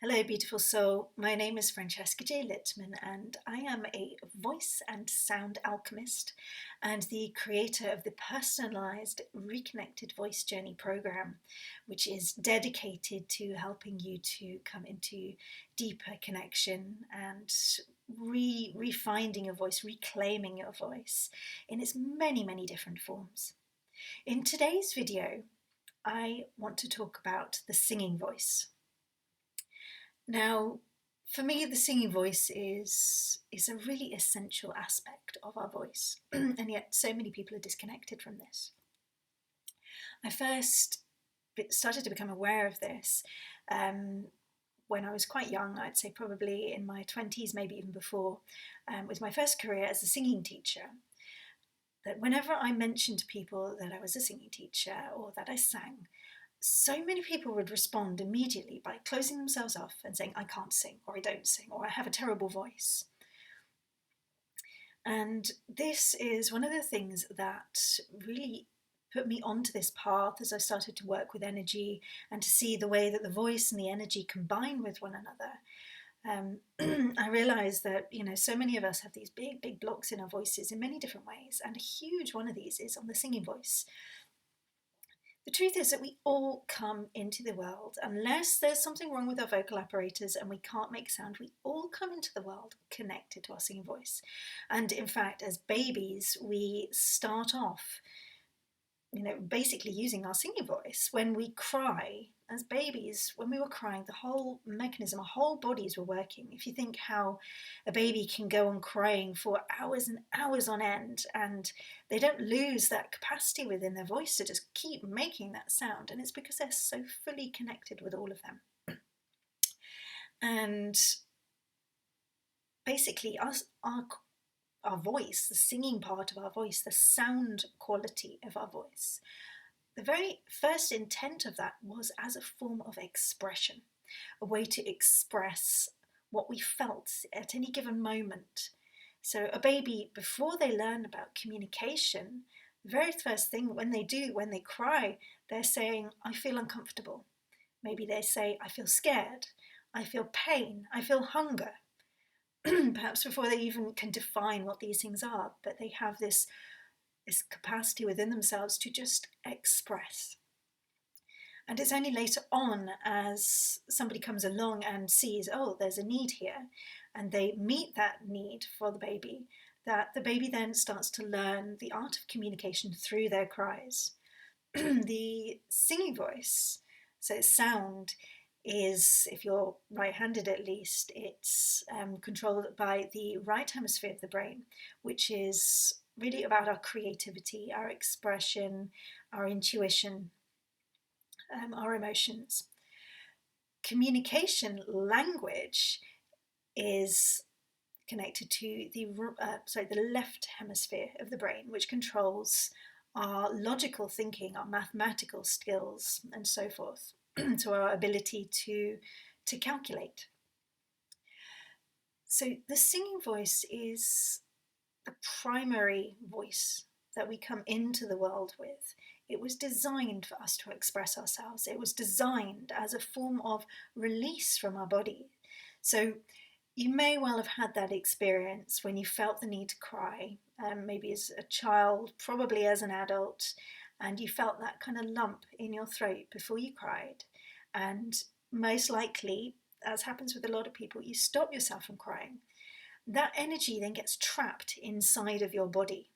Hello, beautiful soul. My name is Francesca J. Littman, and I am a voice and sound alchemist and the creator of the personalized Reconnected voice journey program, which is dedicated to helping you to come into deeper connection and refinding your voice, reclaiming your voice in its many, many different forms. In today's video, I want to talk about the singing voice. Now, for me, the singing voice is a really essential aspect of our voice, and yet so many people are disconnected from this. I first started to become aware of this when I was quite young. I'd say probably in my 20s, maybe even before, with my first career as a singing teacher. That whenever I mentioned to people that I was a singing teacher or that I sang, so many people would respond immediately by closing themselves off and saying, I can't sing, or I don't sing, or I have a terrible voice. And this is one of the things that really put me onto this path as I started to work with energy and to see the way that the voice and the energy combine with one another. I realized that, so many of us have these big, big blocks in our voices in many different ways. And a huge one of these is on the singing voice. The truth is that we all come into the world, unless there's something wrong with our vocal apparatus and we can't make sound, we all come into the world connected to our singing voice. And in fact, as babies, we start off basically using our singing voice. When we cry, as babies, when we were crying, the whole mechanism, our whole bodies were working. If you think how a baby can go on crying for hours and hours on end, and they don't lose that capacity within their voice to just keep making that sound, and it's because they're so fully connected with all of them. And basically, our voice, the singing part of our voice, the sound quality of our voice, the very first intent of that was as a form of expression, a way to express what we felt at any given moment. So a baby, before they learn about communication, the very first thing when they cry, they're saying, I feel uncomfortable. Maybe they say, I feel scared, I feel pain, I feel hunger. Perhaps before they even can define what these things are, but they have this capacity within themselves to just express. And it's only later on, as somebody comes along and sees, oh, there's a need here, and they meet that need for the baby, that the baby then starts to learn the art of communication through their cries. The singing voice, so sound, is, if you're right-handed at least, it's controlled by the right hemisphere of the brain, which is really about our creativity, our expression, our intuition, our emotions. Communication language is connected to the left hemisphere of the brain, which controls our logical thinking, our mathematical skills, and so forth. To our ability to calculate. So the singing voice is the primary voice that we come into the world with. It was designed for us to express ourselves. It was designed as a form of release from our body. So you may well have had that experience when you felt the need to cry, maybe as a child, probably as an adult, and you felt that kind of lump in your throat before you cried. And most likely, as happens with a lot of people, you stop yourself from crying. That energy then gets trapped inside of your body.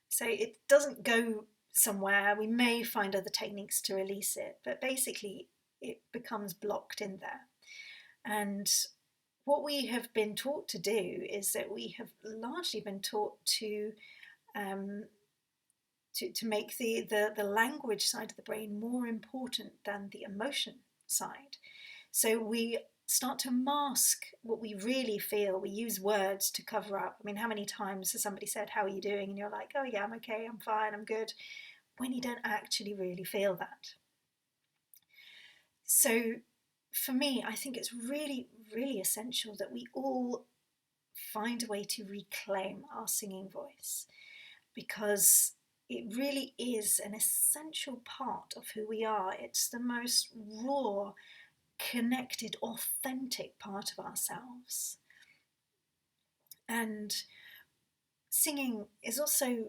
So it doesn't go somewhere. We may find other techniques to release it, but basically it becomes blocked in there. And what we have been taught to do is that we have largely been taught to make the language side of the brain more important than the emotion side. So we start to mask what we really feel. We use words to cover up. I mean, how many times has somebody said, how are you doing? And you're like, oh yeah, I'm okay, I'm fine, I'm good, when you don't actually really feel that. So for me, I think it's really, really essential that we all find a way to reclaim our singing voice, because it really is an essential part of who we are. It's the most raw, connected, authentic part of ourselves. And singing is also,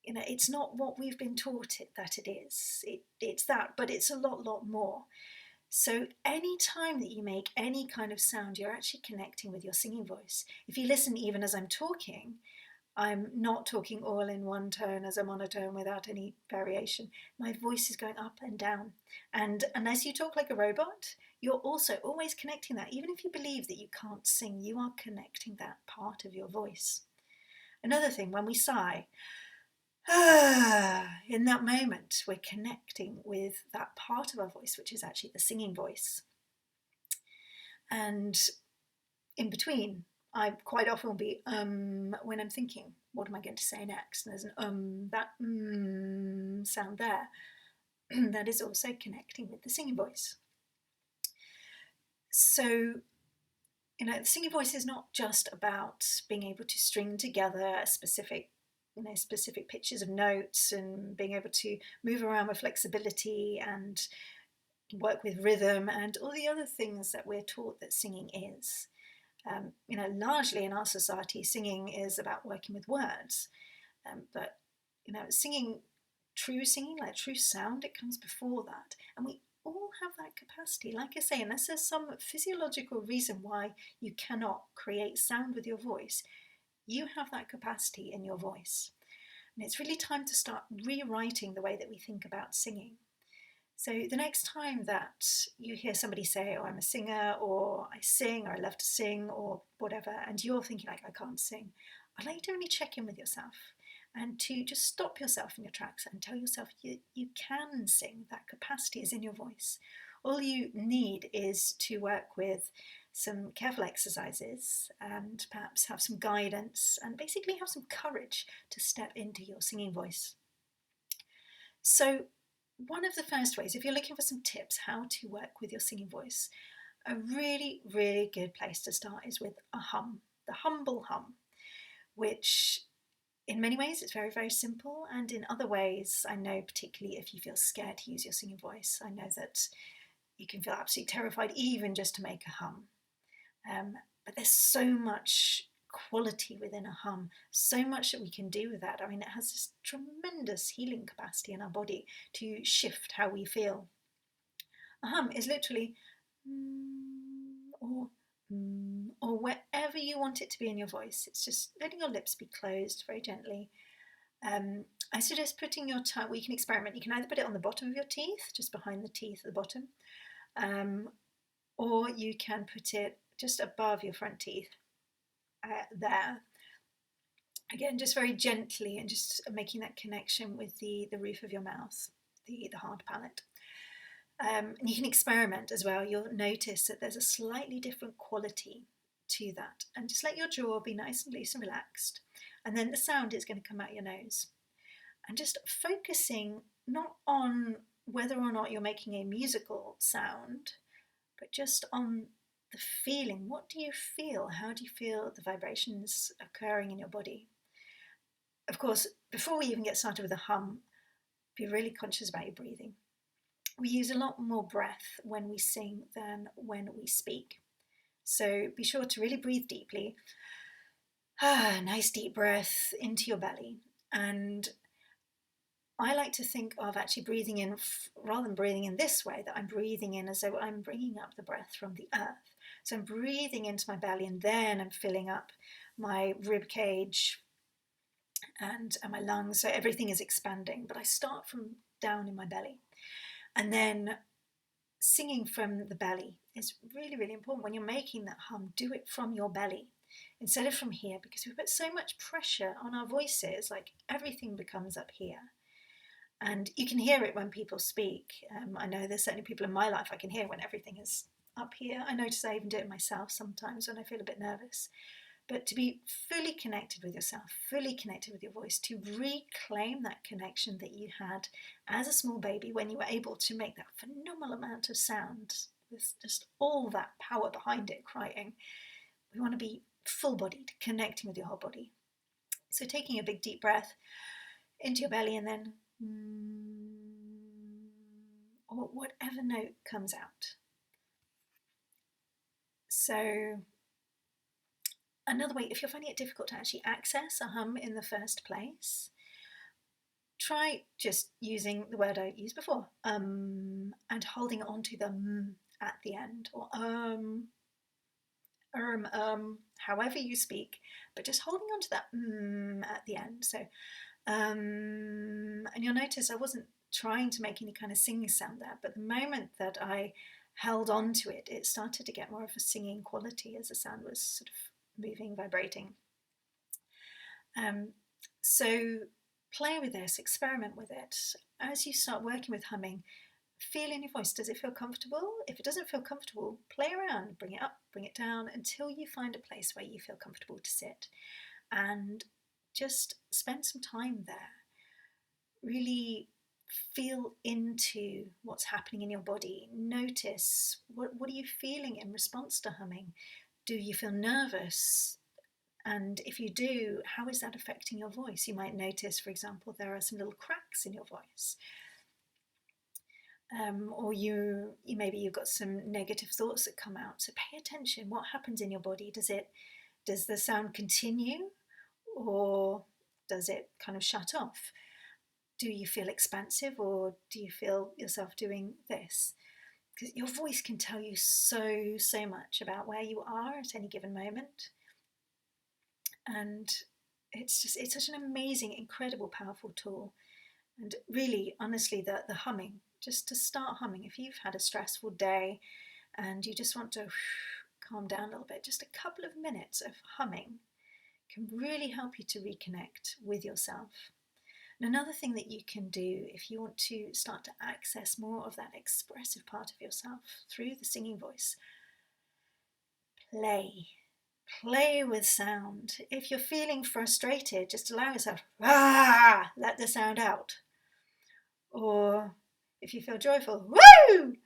it's not what we've been taught that it is. It's that, but it's a lot more. So any time that you make any kind of sound, you're actually connecting with your singing voice. If you listen even as I'm talking, I'm not talking all in one tone as a monotone without any variation. My voice is going up and down. And unless you talk like a robot, you're also always connecting that. Even if you believe that you can't sing, you are connecting that part of your voice. Another thing, when we sigh, in that moment, we're connecting with that part of our voice, which is actually the singing voice. And in between, I quite often will be when I'm thinking, what am I going to say next? And there's an that sound there. That is also connecting with the singing voice. So, the singing voice is not just about being able to string together specific pitches of notes and being able to move around with flexibility and work with rhythm and all the other things that we're taught that singing is. Largely in our society, singing is about working with words, but singing, like true sound, it comes before that, and we all have that capacity. Like I say, unless there's some physiological reason why you cannot create sound with your voice, you have that capacity in your voice. And it's really time to start rewriting the way that we think about singing. So the next time that you hear somebody say, oh, I'm a singer, or I sing, or I love to sing, or whatever, and you're thinking like, I can't sing, I'd like you to really check in with yourself and to just stop yourself in your tracks and tell yourself you can sing. That capacity is in your voice. All you need is to work with some careful exercises and perhaps have some guidance and basically have some courage to step into your singing voice. So one of the first ways, if you're looking for some tips how to work with your singing voice, a really, really good place to start is with a hum, the humble hum, which in many ways it's very, very simple, and in other ways, I know particularly if you feel scared to use your singing voice, I know that you can feel absolutely terrified even just to make a hum. But there's so much quality within a hum, so much that we can do with that. I mean, it has this tremendous healing capacity in our body to shift how we feel. A hum is literally or wherever you want it to be in your voice. It's just letting your lips be closed very gently. I suggest putting your tongue, we can experiment. You can either put it on the bottom of your teeth, just behind the teeth at the bottom, or you can put it just above your front teeth, there. Again, just very gently and just making that connection with the roof of your mouth, the hard palate. And you can experiment as well. You'll notice that there's a slightly different quality to that. And just let your jaw be nice and loose and relaxed. And then the sound is going to come out your nose. And just focusing not on whether or not you're making a musical sound, but just on the feeling. What do you feel? How do you feel the vibrations occurring in your body? Of course, before we even get started with a hum, be really conscious about your breathing. We use a lot more breath when we sing than when we speak. So be sure to really breathe deeply. Nice deep breath into your belly. And I like to think of actually breathing in, rather than breathing in this way, that I'm breathing in as though I'm bringing up the breath from the earth. So I'm breathing into my belly, and then I'm filling up my rib cage and my lungs. So everything is expanding, but I start from down in my belly. And then singing from the belly is really, really important. When you're making that hum, do it from your belly instead of from here, because we put so much pressure on our voices, like everything becomes up here. And you can hear it when people speak. I know there's certainly people in my life I can hear when everything is up here. I notice I even do it myself sometimes when I feel a bit nervous. But to be fully connected with yourself, fully connected with your voice, to reclaim that connection that you had as a small baby when you were able to make that phenomenal amount of sound with just all that power behind it, crying. We want to be full-bodied, connecting with your whole body. So taking a big deep breath into your belly, and then or whatever note comes out. So another way, if you're finding it difficult to actually access a hum in the first place, try just using the word I used before, and holding on to the at the end, or however you speak, but just holding on to that at the end. So, and you'll notice I wasn't trying to make any kind of singing sound there, but the moment that I held on to it, it started to get more of a singing quality as the sound was sort of moving, vibrating. So play with this, experiment with it. As you start working with humming, feel in your voice. Does it feel comfortable? If it doesn't feel comfortable, play around, bring it up, bring it down until you find a place where you feel comfortable to sit. And just spend some time there. Really feel into what's happening in your body. Notice what are you feeling in response to humming? Do you feel nervous? And if you do, how is that affecting your voice? You might notice, for example, there are some little cracks in your voice. Or maybe you've got some negative thoughts that come out. So pay attention. What happens in your body? Does the sound continue, or does it kind of shut off? Do you feel expansive, or do you feel yourself doing this? Because your voice can tell you so much about where you are at any given moment. And it's such an amazing, incredible, powerful tool. And really, honestly, the humming, just to start humming, if you've had a stressful day and you just want to calm down a little bit, just a couple of minutes of humming can really help you to reconnect with yourself. And another thing that you can do if you want to start to access more of that expressive part of yourself through the singing voice, play with sound. If you're feeling frustrated, just allow yourself, let the sound out. Or if you feel joyful, woo!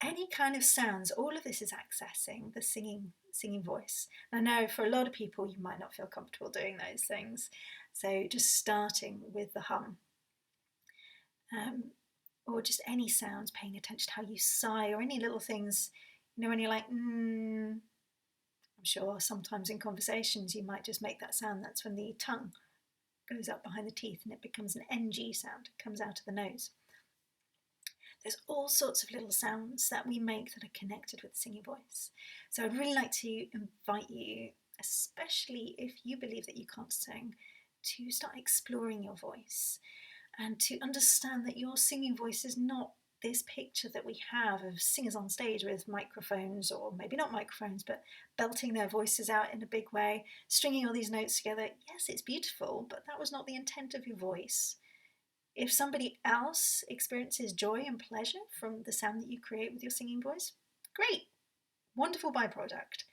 Any kind of sounds, all of this is accessing the singing voice. I know for a lot of people you might not feel comfortable doing those things, so just starting with the hum, or just any sounds, paying attention to how you sigh, or any little things, when you're like, I'm sure sometimes in conversations you might just make that sound. That's when the tongue goes up behind the teeth and it becomes an NG sound. It comes out of the nose. There's all sorts of little sounds that we make that are connected with the singing voice. So I'd really like to invite you, especially if you believe that you can't sing, to start exploring your voice and to understand that your singing voice is not this picture that we have of singers on stage with microphones, or maybe not microphones, but belting their voices out in a big way, stringing all these notes together. Yes, it's beautiful, but that was not the intent of your voice. If somebody else experiences joy and pleasure from the sound that you create with your singing voice, great, wonderful byproduct.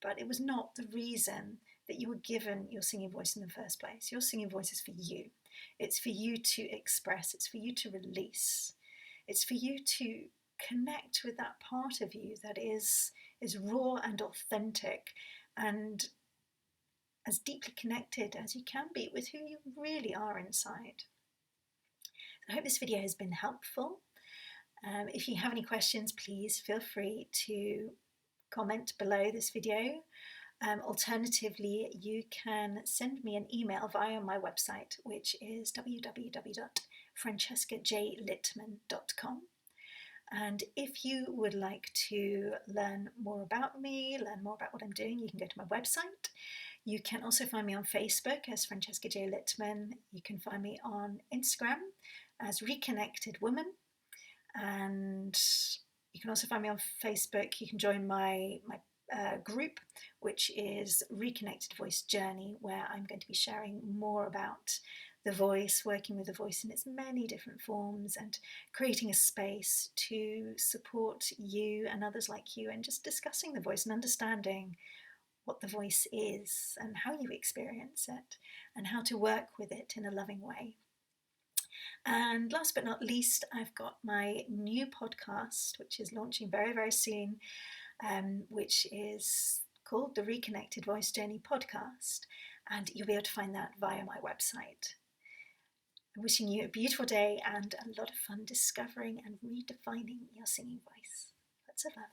But it was not the reason that you were given your singing voice in the first place. Your singing voice is for you. It's for you to express. It's for you to release. It's for you to connect with that part of you that is raw and authentic and as deeply connected as you can be with who you really are inside. I hope this video has been helpful. If you have any questions, please feel free to comment below this video. Alternatively, you can send me an email via my website, which is www.francescajlittman.com. And if you would like to learn more about me, learn more about what I'm doing, you can go to my website. You can also find me on Facebook as Francesca J. Littman. You can find me on Instagram as Reconnected Woman. And you can also find me on Facebook. You can join my group, which is Reconnected Voice Journey, where I'm going to be sharing more about the voice, working with the voice in its many different forms, and creating a space to support you and others like you, and just discussing the voice and understanding what the voice is and how you experience it and how to work with it in a loving way. And last but not least, I've got my new podcast, which is launching very, very soon, which is called the Reconnected Voice Journey Podcast. And you'll be able to find that via my website. I'm wishing you a beautiful day and a lot of fun discovering and redefining your singing voice. Lots of love.